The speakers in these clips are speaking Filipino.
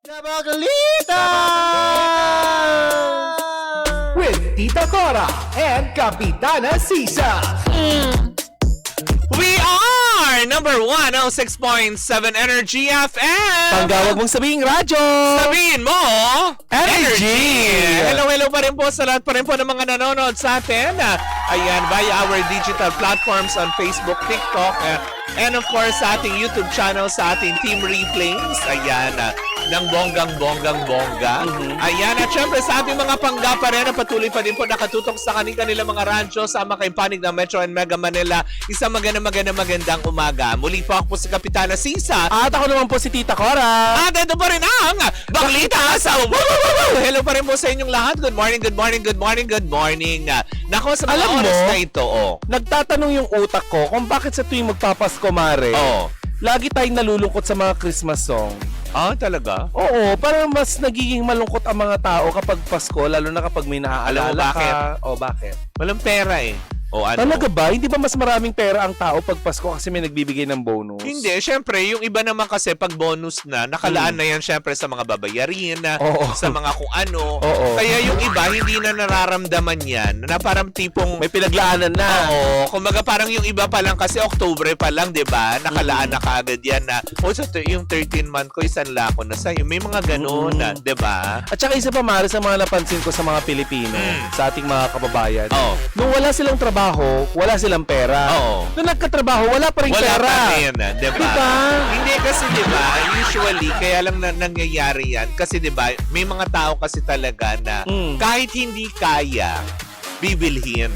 Nabagalita! With Tita Cora and Kapitana Sisa. We are number 106.7 Energy FM. Panggawag mong sabihing radyo. Sabihin mo, Energy! Hello pa rin po sa lahat pa rin po ng mga nanonood sa atin. Ayan, via our digital platforms on Facebook, TikTok, and of course sa ating YouTube channel, sa ating Team Replays. Ayan, ng bongga. Ayan, at syempre sa ating mga pangga pa rin na patuloy pa din po nakatutok sa kanilang mga radyo sa makaipanig ng Metro and Mega Manila. Isang magandang umaga. Muli po ako po si Kapitana Sisa. At ako naman po si Tita Cora. At ito pa rin ang Baklita sa Hello pa rin po sa inyong lahat. Good morning. Nako, sa mga Alam mo, oras na ito, Nagtatanong yung utak ko kung bakit sa tuwing magpapasko, Mare, lagi tayong nalulungkot sa mga Christmas song. Talaga? Oo, parang mas nagiging malungkot ang mga tao kapag Pasko, lalo na kapag may Alam mo naaalala bakit? ka. O, bakit? Walang pera eh. O ano? Talaga ba? Hindi ba mas maraming pera ang tao pag Pasko kasi may nagbibigay ng bonus? Hindi, syempre, yung iba naman kasi pag bonus na, nakalaan na yan syempre sa mga babayarin, Oo. sa mga kung ano. Oo. Kaya yung iba, hindi na nararamdaman yan, na parang tipong, May pinaglaanan na. oo, kumbaga parang yung iba pa lang kasi Oktubre pa lang, 'di ba? Nakalaan na kaagad 'yan na yung 13 month ko isang lako na sa'yo. May mga ganoon na, 'di ba? At saka isa pa, Mare, sa mga napansin ko sa mga Pilipino, sa ating mga kababayan, Oo. nung wala silang trabaho, wala silang pera. Oo. Nung nagkatrabaho, wala pa rin Wala pera. pa rin, 'di ba? Diba? Hindi kasi 'di ba? Usually kaya lang nangyayari 'yan kasi 'di ba? May mga tao kasi talaga na kahit hindi kaya bibilhin.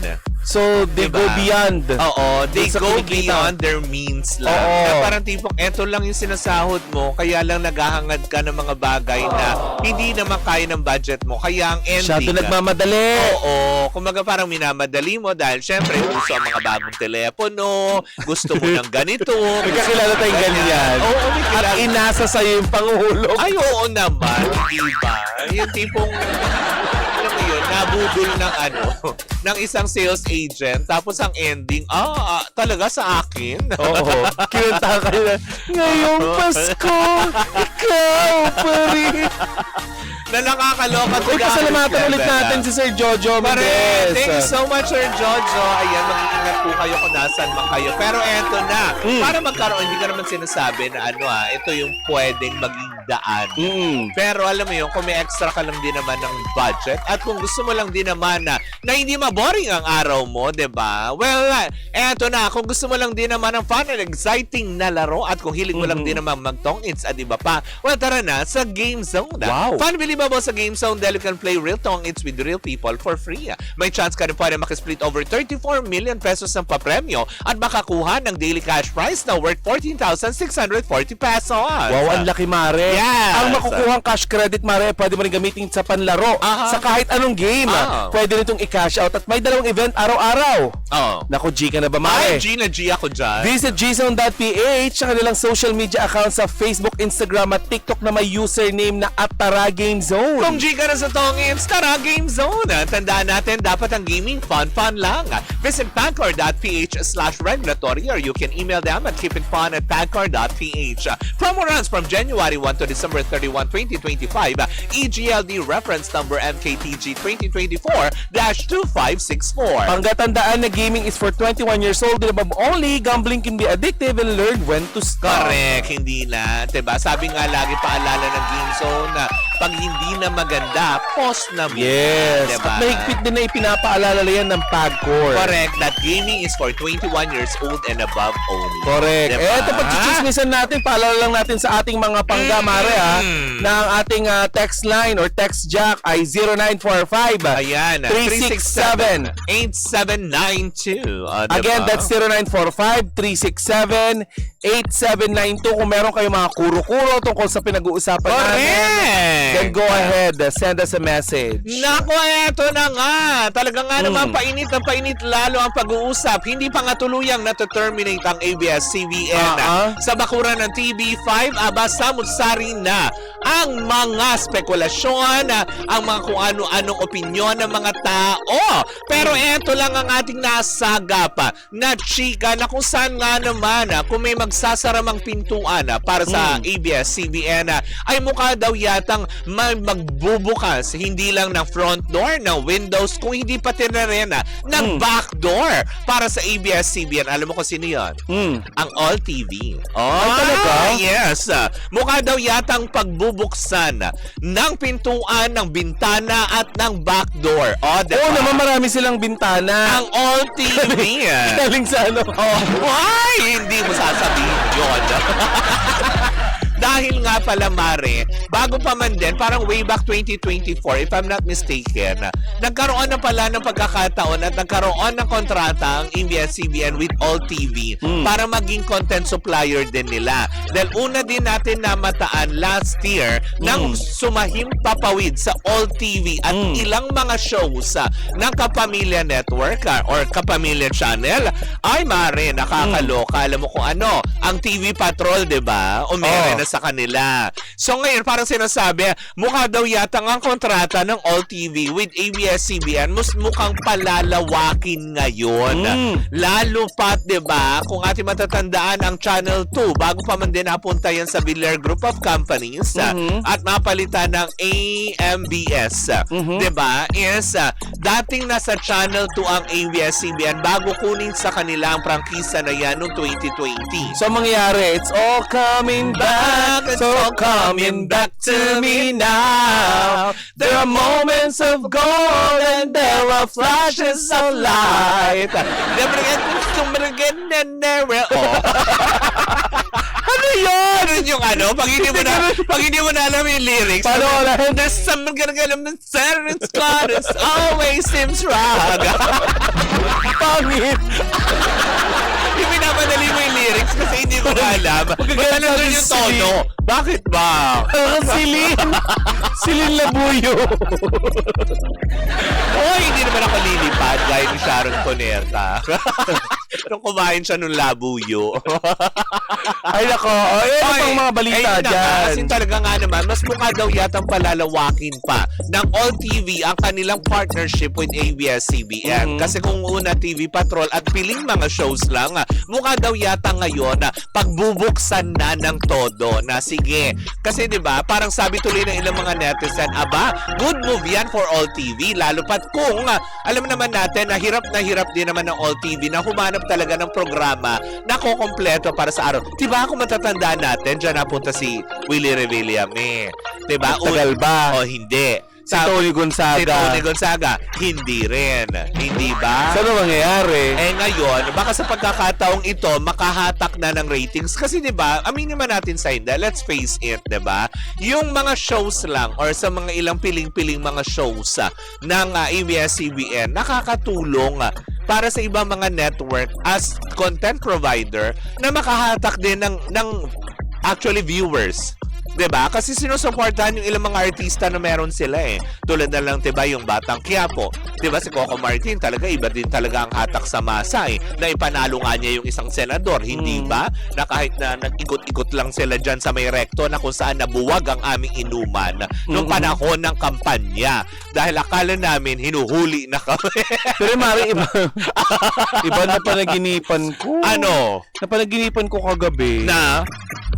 So, they Diba? go beyond. Oo, they Sa go kinikita. beyond their means lang. Oo. Na parang tipong eto lang yung sinasahod mo, kaya lang naghahangad ka ng mga bagay na hindi naman kaya ng budget mo. Kaya ang ending... Masyado nagmamadali. Oo, kumbaga parang minamadali mo dahil syempre uso ang mga bagong telepono, gusto mo ng ganito. May kakilala tayong ganyan. Oo, may At kilala. inasa sa'yo yung pangulo. Ay, oo naman, diba? Yung tipong, alam mo yun, nabudol ng ng isang sales agent, tapos ang ending, talaga sa akin? Oo. Kinunta ka nila. Ngayong Pasko, ikaw pa rin. Na nakakaloka. Uy, pasalamatan ulit natin si Sir Jojo Pare, Mendez. thank you so much, Sir Jojo. Ayan, mag-iingat po kayo kung nasan man kayo. Pero eto na, para magkaroon, hindi ka naman sinasabi na ito yung pwedeng maging daan. Pero alam mo yun, kung may extra ka lang din naman ng budget at kung gusto mo lang din naman na hindi maboring ang araw mo, 'di ba? Well, eto na, kung gusto mo lang din naman ng fun and exciting na laro at kung hilig mo lang din naman mag-tong-its at iba pa, well, tara na sa Game Zone. Wow. Fun, believable sa Game Zone dahil you can play real tong-its with real people for free. May chance ka rin pwede makisplit over 34 million pesos ng papremyo at makakuha ng daily cash prize na worth 14,640 pesos. Wow, ang laki, Mare. Yes. Ang makukuhang cash credit, Mare, pwede mo rin gamitin sa panlaro. Sa kahit anong game. Pwede nitong i-cash out. At may dalawang event araw-araw. Naku, G ka na ba, Ay, Mare? G ako dyan. Visit gzone.ph sa kanilang social media accounts sa Facebook, Instagram at TikTok na may username na @TaraGameZone. Kung G ka na sa tong-its, tara Game Zone. Tandaan natin, dapat ang gaming fun lang. Visit pancor.ph/regulatory or you can email them at keepitfun@pancor.ph. Promo runs from January 1 to December 31, 2025. EGLD reference number MKTG 2024-2564. Panggatandaan na gaming is for 21 years old and above only. Gambling can be addictive and learn when to stop. Correct, hindi na. Diba? Sabi nga lagi paalala ng Game Zone na pag hindi na maganda, pause na muna. Yes. Diba? At mahigpit din na ipinapaalala yan ng PAGCOR. Correct, that gaming is for 21 years old and above only. Correct. Diba? Eto, pag-chichismisan natin, paalala lang natin sa ating mga panggamare na ang ating text line or text jack ay 0945 Ayan, 367-8792. Again, that's 0945-367-8792. 8792 kung meron kayong mga kuro-kuro tungkol sa pinag-uusapan natin. Correct! then go ahead, send us a message. Nako, eto na nga. Talaga nga naman painit na painit lalo ang pag-uusap. Hindi pa nga tuluyang na-terminate ang ABS-CBN. Sa bakuran ng TV5, samut-sari na ang mga spekulasyon, ang mga kung ano-anong opinyon ng mga tao. Pero eto lang ang ating nasagap na chika na kung saan nga naman kung may magsasaramang pintuan para sa ABS-CBN ay mukha daw yatang magbubukas hindi lang ng front door, ng windows, kung hindi pati na rin ng back door para sa ABS-CBN. Alam mo kung sino yun? Ang All TV. Talaga? Yes. Mukha daw yatang pagbubuksan ng pintuan, ng bintana at ng back door. Oo naman, marami silang bintana. Ang All TV. Galing sa ano? Ay, hindi mo sasabihin yun. Dahil nga pala, Mare, bago pa man din, parang way back 2024, if I'm not mistaken, nagkaroon na pala ng pagkakataon at nagkaroon ng kontrata ang ABS-CBN with All TV para maging content supplier din nila. Dahil una din natin namataan last year nang sumahim papawid sa All TV at ilang mga shows ng Kapamilya Network or Kapamilya Channel. Ay, Mare, nakakaloka. Alam mo kung ano, ang TV Patrol, diba? Umere na sa kanila. So ngayon, parang sinasabi, mukha daw yata ang kontrata ng All TV with ABS-CBN mukhang palalawakin ngayon. Lalo pat, diba, kung ating matatandaan ang Channel 2, bago pa man din napunta yan sa Villar Group of Companies at mapalitan ng AMBS, diba, is dating nasa Channel 2 ang ABS-CBN bago kunin sa kanila ang prangkisa na yan noong 2020. So mangyayari, it's all coming back, it's all coming back to me now. There are moments of gold and there are flashes of light. Ano yun? Ano yung ano? Pag hindi mo na alam yung lyrics. Paano wala? There's some gonna silence chorus always seems wrong. Pangit! Yung pinapadali mo yung lyrics kasi hindi ko na alam. Basta nandun yung tono. Bakit ba? Silin Labuyo. Hoy, hindi naman ako lilipad gaya ni Sharon Cuneta. Nung kumain siya nung labuyo. Ay nako, ano pang mga balita dyan? Kasi talaga nga naman, mas mukha daw yatang palalawakin pa ng All TV ang kanilang partnership with ABS-CBN. Kasi kung una TV Patrol at piling mga shows lang, mukha daw yata ngayon na pagbubuksan na ng todo na sige. Kasi 'di ba, parang sabi tuloy ng ilang mga netizen, aba, good move yan for All TV, lalo pat kung alam naman natin na hirap din naman ng All TV na humanap talaga ng programa na kukompleto para sa araw. 'Di ba kung matatandaan natin, diyan napunta si Willie Revillame. 'Di ba? Tagal ba? O hindi. Si Tony Gonzaga. Si Tony Gonzaga, hindi rin. Hindi ba? So, ano mangyayari? Ngayon, baka sa pagkakataong ito, makahatak na ng ratings. Kasi 'di ba, aminin naman natin sa hindi, let's face it, 'di ba? Yung mga shows lang or sa mga ilang piling-piling mga shows ng ABS-CBN, nakakatulong para sa ibang mga network as content provider na makahatak din ng actually viewers. 'Di ba? Kasi sinusuportahan yung ilang mga artista na meron sila Tulad na lang 'di ba yung Batang Quiapo. 'Di ba si Coco Martin talaga iba din talaga ang hatak sa masa Na ipanalo nga niya yung isang senador, hindi ba? Na kahit na nag-ikot-ikot lang sila diyan sa may rekto na kung saan nabuwag ang aming inuman nung panahon ng kampanya. Dahil akala namin hinuhuli na kami. Pero Mari, iba na panaginipan ko. Ano? Napanaginipan ko kagabi. Na?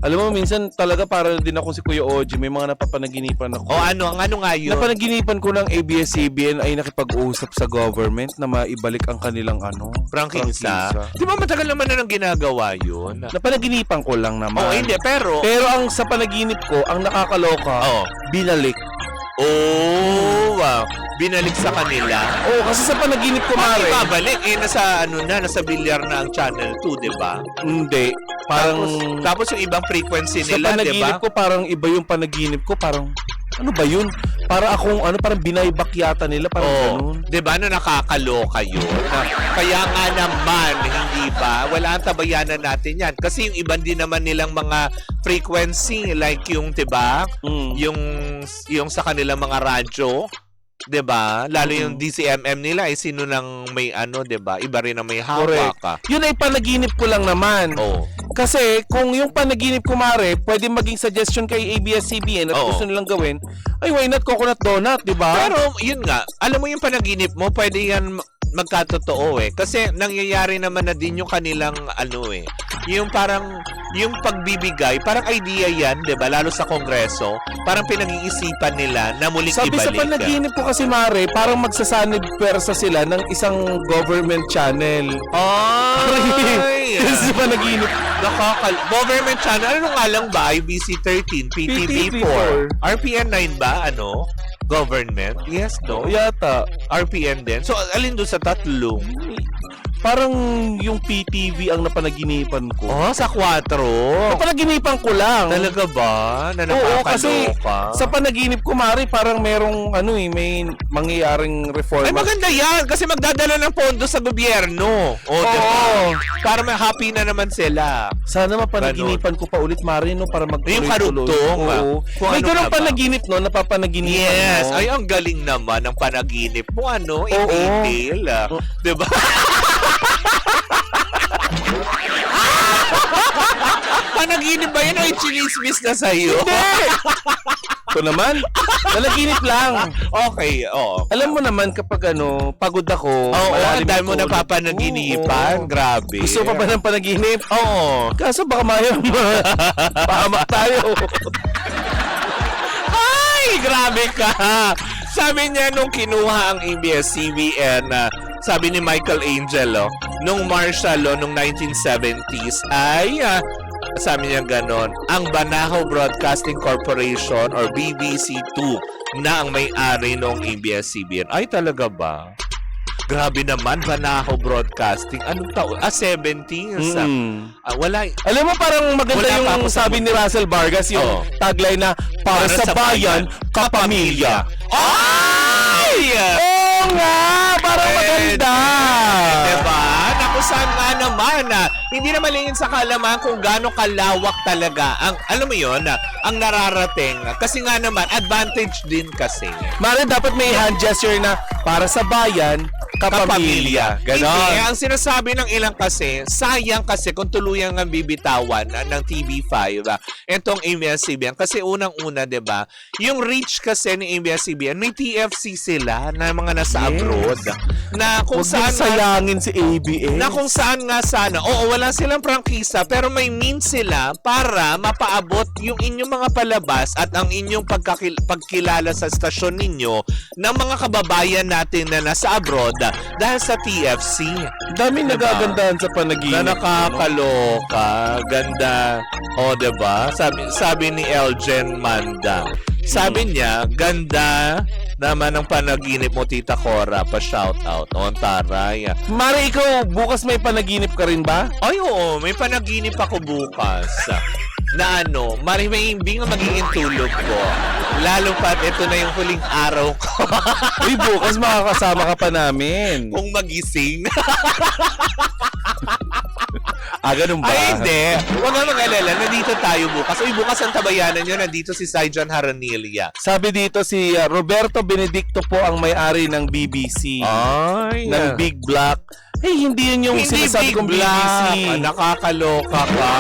Alam mo, minsan talaga para din ako si Kuya Oji, may mga napapanaginipan ako. O ano nga yun? Napanaginipan ko ng ABS-CBN ay nakipag-usap sa government na maibalik ang kanilang prangkisa. Di ba matagal naman na nang ginagawa yun? Napanaginipan ko lang naman. Hindi, pero ang sa panaginip ko, ang nakakaloka, binalik. Oh, wow. binalik sa kanila. Oo, kasi sa panaginip ko, Bakit Mare. babalik? Nasa bilyar na ang Channel 2, di ba? Hindi. Parang... Tapos yung ibang frequency sa nila, di panaginip ba? ko, parang iba yung panaginip ko. Parang... Ano ba yun? Para akong, parang binaybak yata nila. Parang ganun. Di ba na nakakaloka yun? Kaya nga naman, hindi ba? Wala ang tabayanan natin yan. Kasi yung iban din naman nilang mga frequency, like yung, di ba? Yung sa kanilang mga radyo, 'di ba? Lalo yung DCMM nila ay sino nang may 'di ba? Iba rin ang may hawak ka. Yun ay panaginip ko lang naman. Oh. Kasi kung yung panaginip ko, Mare, pwede maging suggestion kay ABS-CBN at gusto nilang gawin, ay why not coconut donut, 'di ba? Pero yun nga, alam mo yung panaginip mo, pwede yan magkatotoo kasi nangyayari naman na din yung kanilang yung parang yung pagbibigay, parang idea yan, 'di ba? Lalo sa Kongreso, parang pinag-iisipan nila na muling Sabi ibalik. sa panaginip ko kasi, Mare, parang magsasanib pwersa sila ng isang government channel. Ay! Sa panaginip. Government channel, ano nga lang ba? IBC 13, PTV4, RPN 9 ba? Government? Yes, no? Yata. RPN din. So, alin doon sa tatlong? Parang yung PTV ang napanaginipan ko. Sa 4. Napanaginipan ko lang. Talaga ba? Na Oo, kasi nakakaloka? sa panaginip ko, Mari, parang merong may mangyayaring reforma. Ay, maganda yan! Kasi magdadala ng pondo sa gobyerno. Diba? Para may happy na naman sila. Sana mapanaginipan ko pa ulit, Mari, no, para Yung magtuloy-tuloy. karugtong. Oo. May Ano ganong ka ba? panaginip, no, napapanaginipan Yes! mo. Ay, ang galing naman ng panaginip mo, in Oo. detail. Diba? Panaginip ba yun o i-chinismis na sa'yo? Ito naman, panaginip lang. Okay, oo. Alam mo naman kapag pagod ako, malalim dahil yung mo tulog. napapanaginipan. Oo. Grabe. Gusto pa ba ng panaginip? Oo. Kaso baka pahamak tayo. Ay, grabe ka. Sabi niya nung kinuha ang ABS-CBN, sabi ni Michael Angel, nung martial law nung 1970s ay sabi niya ganon, ang Banahaw Broadcasting Corporation or BBC2 na ang may-ari ng ABS-CBN. Ay, talaga ba? Grabe naman, Banahaw Broadcasting. Anong taon? 70s. Wala. Alam mo, parang maganda Wala pa ako yung sa sabi ni Russell Vargas, yung tagline na, para sa bayan, kapamilya. Ay! Oo nga! Parang maganda! Diba? Naku, saan nga naman hindi na malingin sa kalaman kung gaano kalawak talaga ang, alam mo yun, ang nararating. Kasi nga naman, advantage din kasi. Mare, dapat may hand gesture na, para sa bayan, kapamilya. Hindi, Ganon. ang sinasabi ng ilang kasi, sayang kasi kung tuluyang ang bibitawan ng TV5, itong ABS-CBN. Kasi unang-una, diba, yung reach kasi ni ABS-CBN, may TFC sila na mga nasa abroad. Na kung Huwag saan mong sayangin si ABS. na kung saan nga sana, wala silang prangkisa, pero may means sila para mapaabot yung inyong mga palabas at ang inyong pagkilala sa stasyon ninyo ng mga kababayan natin na nasa abroad dahil sa TFC. Dami nagagandahan sa panaginip. Na nakakaloka, ganda. Diba? Sabi ni Eljen Manda. Sabi niya, ganda naman ang panaginip mo, Tita Cora. Pa-shoutout. Taray. Mare, ikaw, bukas may panaginip ka rin ba? Ay, oo. May panaginip ako bukas. Na marimbing ang magiging tulog ko. Lalo pat ito na yung huling araw ko. Uy, bukas makakasama ka pa namin. Kung magising. Ganun ba? Ay, hindi. Huwag nga mag-alala. Nandito tayo bukas. Uy, bukas ang tabayanan nyo. Nandito si Saijan Haranilia. Sabi dito si Roberto Benedicto po ang may-ari ng BBC. Ay. Ng Big Black. Hindi yun yung Hindi sinasabi Big kong Black. BBC. Nakakaloka ka.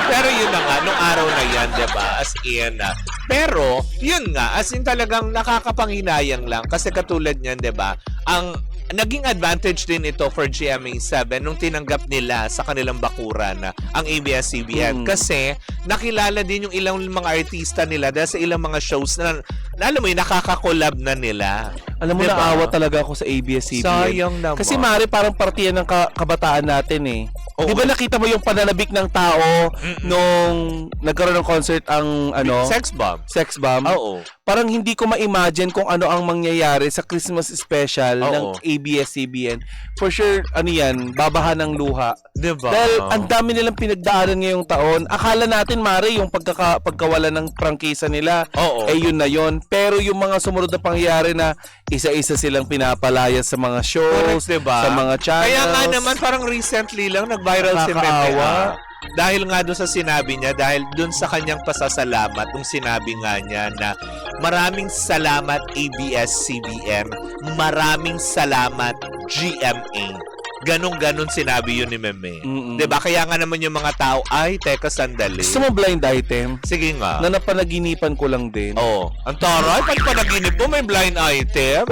Pero yun na nga, nung araw na yan, diba? As in, pero, yun nga, as in talagang nakakapanghinayang lang. Kasi katulad niyan, diba? Ang naging advantage din ito for GMA7 nung tinanggap nila sa kanilang bakuran ang ABS-CBN. Kasi nakilala din yung ilang mga artista nila dahil sa ilang mga shows na alam mo yun, nakaka-collab na nila. Alam mo, Diba? naawa talaga ako sa ABS-CBN. Sayang naman. Kasi Mari, parang partiyan ng kabataan natin eh. Oo. Di ba nakita mo yung pananabik ng tao nung nagkaroon ng concert ang Sex bomb. Sex Bomb? Oo. Parang hindi ko ma-imagine kung ano ang mangyayari sa Christmas special ng Oo. ABS-CBN. For sure, yan, babahan ng luha. Diba? Dahil ang dami nilang pinagdaanan ngayong taon. Akala natin, Mari, yung pagkawala ng prangkisa nila, Oo. yun na yun. Pero yung mga sumunod na pangyayari na isa-isa silang pinapalaya sa mga shows, Correct, diba? sa mga channels. Kaya nga naman parang recently lang nag-viral si Meme. Nakakaawa. Dahil nga doon sa sinabi niya, dahil doon sa kanyang pasasalamat, nung sinabi nga niya na maraming salamat ABS-CBN, maraming salamat GMA. Ganon-ganon sinabi yun ni Meme. Diba? Kaya nga naman yung mga tao, ay, teka, sandali. Gusto mo blind item? Sige nga. Na napanaginipan ko lang din. Oo. Ang taray, pag panaginip mo, may blind item.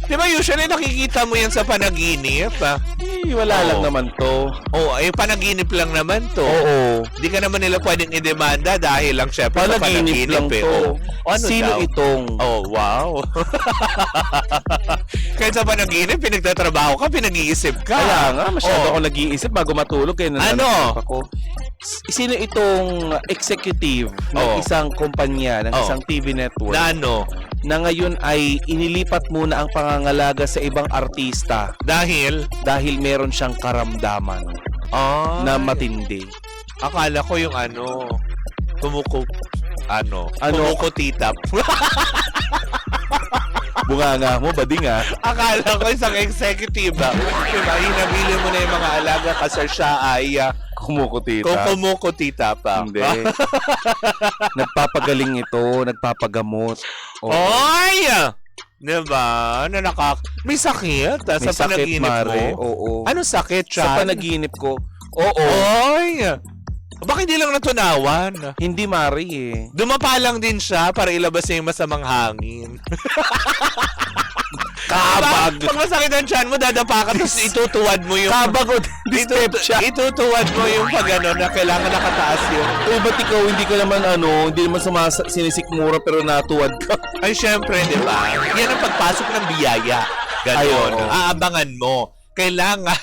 Di ba usually nakikita mo yan sa panaginip? Wala lang Oo. naman to. Oo, panaginip lang naman to. Oo. Di ka naman nila pwedeng i-demanda dahil lang syempre sa Panaginip lang eh. to. Oo. Ano Sino daw? itong? Oh, wow. Kahit sa panaginip, pinagtatrabaho ka, pinag-iisip ka. Kaya nga, masyado Oo. ako nag-iisip bago matulog. Kaya Ano? nananakit ako. Sino itong executive ng Oo. isang kumpanya, ng Oo. isang TV network, Na ano? na ngayon ay inilipat muna ang pangangalaga sa ibang artista Dahil, dahil meron siyang karamdaman na matindi. akala ko yung ano, Ano? kumukutitap. Bunganga mo, bading ah. Akala ko isang executive ba? Diba, hinabili mo na yung mga alaga kasi siya ay Kumukutita. kumukutita pa. Hindi. Nagpapagaling ito, nagpapagamot. Oo. Oy! Diba? May sakit May sa sakit, panaginip Mare. mo? Oo. Ano sakit, Chan? Sa panaginip ko. Oo. Oy! Bakit hindi lang natunawan? Hindi, Mari eh. Dumapa lang din siya para ilabas niya yung masamang hangin. Kabag. Pag masakit ang tiyan mo, dadapa ka, tapos itutuwad mo yung... Kabag o dyspepsia. Itutuwad mo yung pag ano, na kailangan nakataas yung... Eh, ba't ikaw hindi ka naman hindi naman sinisikmura pero natuwad ka? Ay, syempre, di ba? Yan ang pagpasok ng biyaya. Ay, Ganon. oo. Aabangan mo. Kailangan...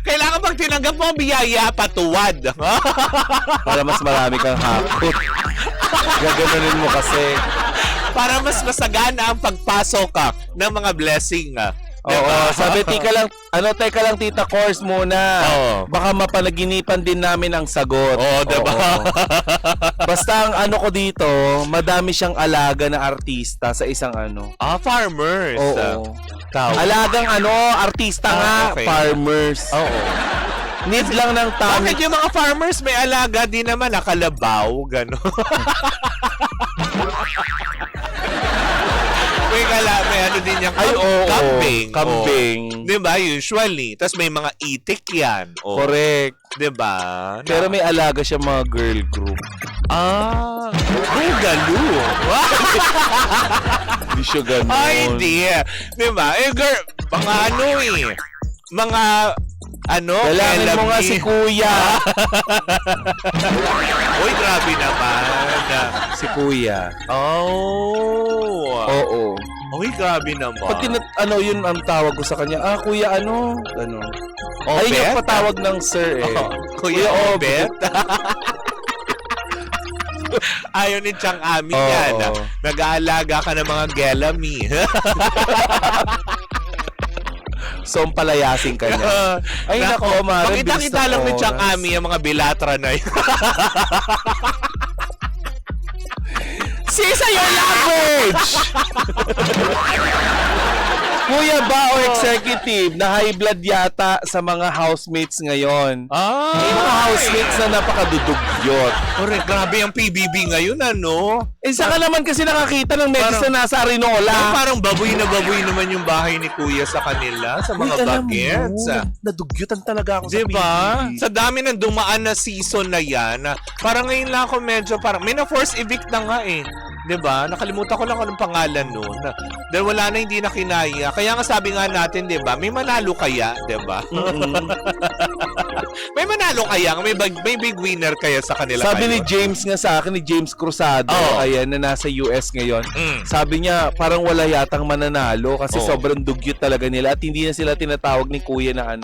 Kailangan pag tinanggap mo ang biyaya, patuwad. Para mas marami kang hakot. Gaganunin mo kasi. Para mas masagana ang pagpasok ng mga blessing. Oo, sabi, teka lang tita course muna. Oo. Baka mapanaginipan din namin ang sagot. Oo, diba? Basta ang ano ko dito, madami siyang alaga na artista sa isang ano. Farmers. Oo. Tao. Alagang artista nga, Okay. farmers. Oo. Need lang ng Bakit tami. yung mga farmers may alaga din naman, nakalabaw, gano'n? may ano din yung Ay, oo. kambing. Kambing. Oo. Diba, usually. Tapos may mga itik yan. Oo. Correct. Diba? Pero may alaga siya mga girl group. Galo. Hindi siya ganun. Ay, hindi. Diba? Girl, mga ano eh. Mga, Dalangin mo nga si Kuya. Uy, grabe naman. Si Kuya. Oh. Oo. Uy, grabe naman. Pag yun ang tawag ko sa kanya, Kuya ano? Ganun. Ayun Obet? yung patawag ng sir eh. Kuya Obet? Ayaw ni Chang Ami Oo. yan. Nag-aalaga ka ng mga gelami. So, palayasin ka niya. Ay, nako, Mare. Pakita-kita bilis lang ng ni Chang oras. Ami ang mga bilatra na yun. Sisa your language! Kuya ba o executive na high blood yata sa mga housemates ngayon? May mga housemates na napakadudugyot. Correct, grabe ang PBB ngayon, ano? Saka naman kasi nakakita ng medis Parang- na nasa Arinola. Parang baboy naman yung bahay ni Kuya sa kanila, sa mga bagets. Nadugyutan talaga ako sa Diba? PBB. Sa dami ng dumaan na season na yan, parang ngayon lang ako medyo parang, may na-force evict na nga eh. 'Diba? Nakalimutan ko lang anong pangalan noon. Dahil wala na, hindi na kinaya. Kaya nga sabi nga natin, 'di ba? May manalo kaya, 'di ba? May manalo kaya, may big winner kaya sa kanila. Sabi ni kayo. James nga sa akin, ni James Cruzado, ayan, na nasa US ngayon. Sabi niya, parang wala yatang mananalo kasi sobrang dugyot talaga nila at hindi na sila tinatawag ni Kuya na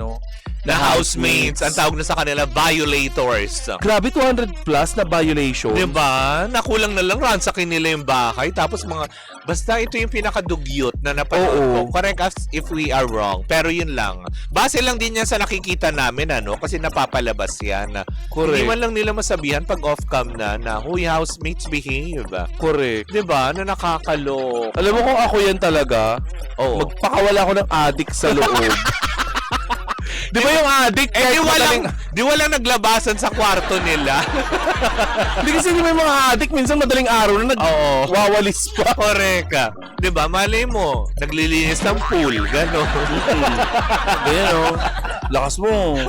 na housemates. Ang tawag na sa kanila, violators. Grabe, 200 plus na violation. Diba? Nakulang na lang, ransakin nila yung bahay. Tapos basta ito yung pinakadugyot na napanood ko. Correct us if we are wrong. Pero yun lang. Base lang din yan sa nakikita namin, kasi napapalabas yan. Correct. Hindi man lang nila masabihan pag off-cam na, huy, housemates behave. Correct. Diba? Na nakakalok. Alam mo kung ako yan talaga, magpakawala ko ng addict sa loob. Di ba yung addict? Di walang naglabasan sa kwarto nila. Hindi kasi di ba yung mga addict, minsan madaling araw na nagwawalis pa. Correct. Di ba? Malay mo, naglilinis ng pool. Gano'n. Ganyan lakas mo.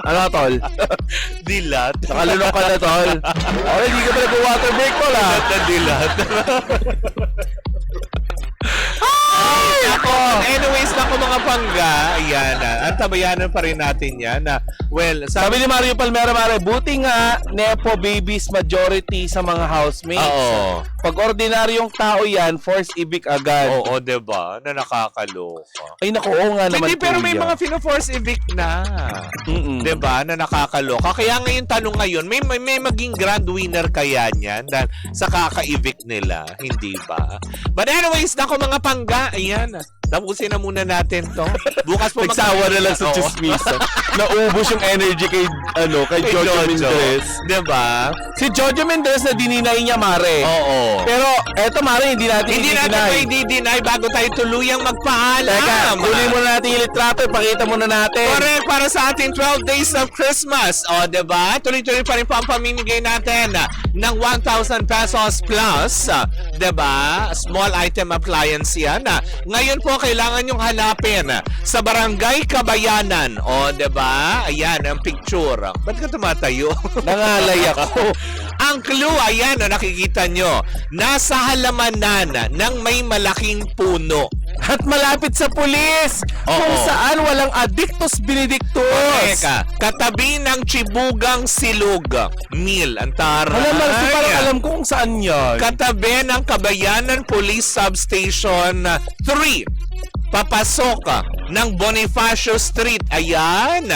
Ano tol? Dilat. Nakalunok ka na tol. Okay, di ka pa nag-water break tol ha. Dilat. Anyways, naku mga pangga, ayan ang tabayanan pa rin natin yan sabi ni Mario Palmera, buti nga nepo babies majority sa mga housemates. Oo. Pag ordinaryong tao yan, force ibig agad. Oo, diba? Na nakakaloka. Ay naku, nga naman. Hindi, pero may mga fino-force evict na. Diba? Na nakakaloka. Kaya ngayon tanong ngayon, may maging grand winner kaya niyan sa kaka-evict nila, hindi ba? But anyways, naku mga pangga, ayan. Tapusin na muna natin to. Bukas po nagsawa na lang sa chismisa. Naubos yung energy kay Jojo Mendez. Diba? Si Jojo Mendez na dininay niya, Mare. Oo. Pero eto, Mare, hindi natin may di-deny bago tayo tuluyang magpaalam. Teka, kunin muna natin yung litrato, ipakita muna natin. Correct, para sa ating 12 days of Christmas. O, diba? Tuloy-tuloy pa rin po ang pamimigay natin ng 1,000 pesos plus. Diba? Small item appliance yan. Ngayon po, kailangan yung hanapin sa Barangay Kabayanan. O, diba? Ayan, ang picture. Ba't ka tumatayo? Nangalay ako. Ang clue, ayan, nakikita nyo. Nasa halamanan ng may malaking puno. At malapit sa pulis. Kung saan walang addictus benedictus. Teka, katabi ng Chibugang Silog Mill. Ang taray. Parang alam ko kung saan yan. Katabi ng Kabayanan Police Substation 3. Papasok ng Bonifacio Street. Ayan.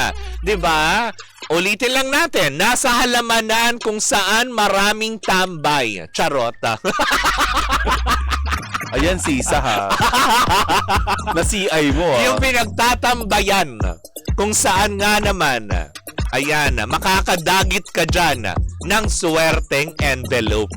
Diba? Ulitin lang natin. Nasa halamanan kung saan maraming tambay. Charot. Ayan, sisa ha. Na-CI mo ha. Yung pinagtatambayan kung saan nga naman, ayan, makakadagit ka dyan ng swerteng envelope.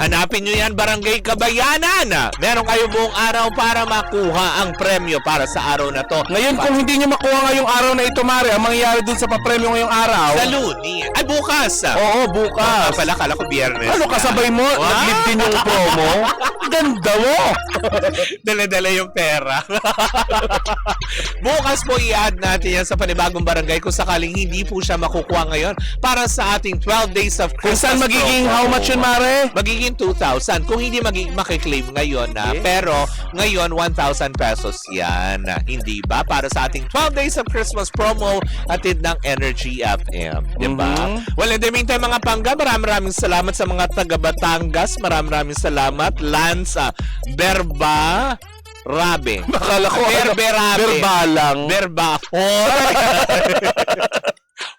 Hanapin nyo yan, Barangay Kabayanan. Meron kayo buong araw para makuha ang premyo para sa araw na to. Ngayon, kung hindi nyo makuha ngayong araw na ito, Mare, ang mangyayari dun sa papremyo ngayong araw. Sa Luni. Ay, bukas. Oo, bukas. Pala, kala ko biyernes. Ano, kasabay mo? Nag-live din yung promo? Ganda mo! Dala-dala yung pera. Bukas po i-add natin yan sa panibagong barangay kung sakaling hindi po siya makukuha ngayon para sa ating 12 days of Christmas. Kung saan magiging how much yun, Mare? Magiging 2,000. Kung hindi makiklaim ngayon pero ngayon 1,000 pesos yan. Hindi ba? Para sa ating 12 days of Christmas promo atid ng Energy FM. Diba? Well, in the meantime, mga pangga, maraming salamat sa mga taga Batangas. Maraming salamat. Lance Berba Rabe. Bakala ko Berbe Rabe. Berba lang. Berba.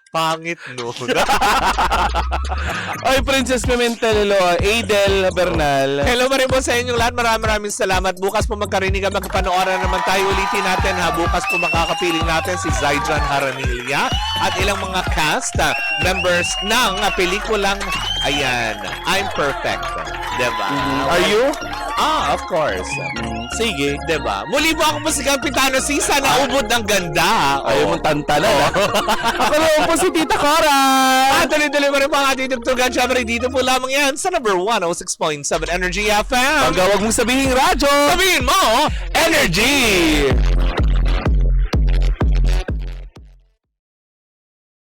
Pangit, no? Ay, Princess Pimentel, Adel Bernal. Hello pa rin po sa inyong lahat. Maraming salamat. Bukas po magkarinig at magpanooran naman tayo. Ulitin natin ha. Bukas po makakapiling natin si Zaijan Haranilla at ilang mga cast members ng pelikulang, ayan, I'm Perfect. Diba? Are you? Of course. Sige. Diba? Muli po ako po si Kapitano Sisa na ubod ng ganda. Ayaw mong tantanan. Ako naman po si Tita Cora. Tuloy-tuloy mo rin po ang ating tugtugan. Siyempre, dito po lamang yan sa number 106.7 Energy FM. Pag huwag mong sabihin radyo, Sabihin mo, Energy!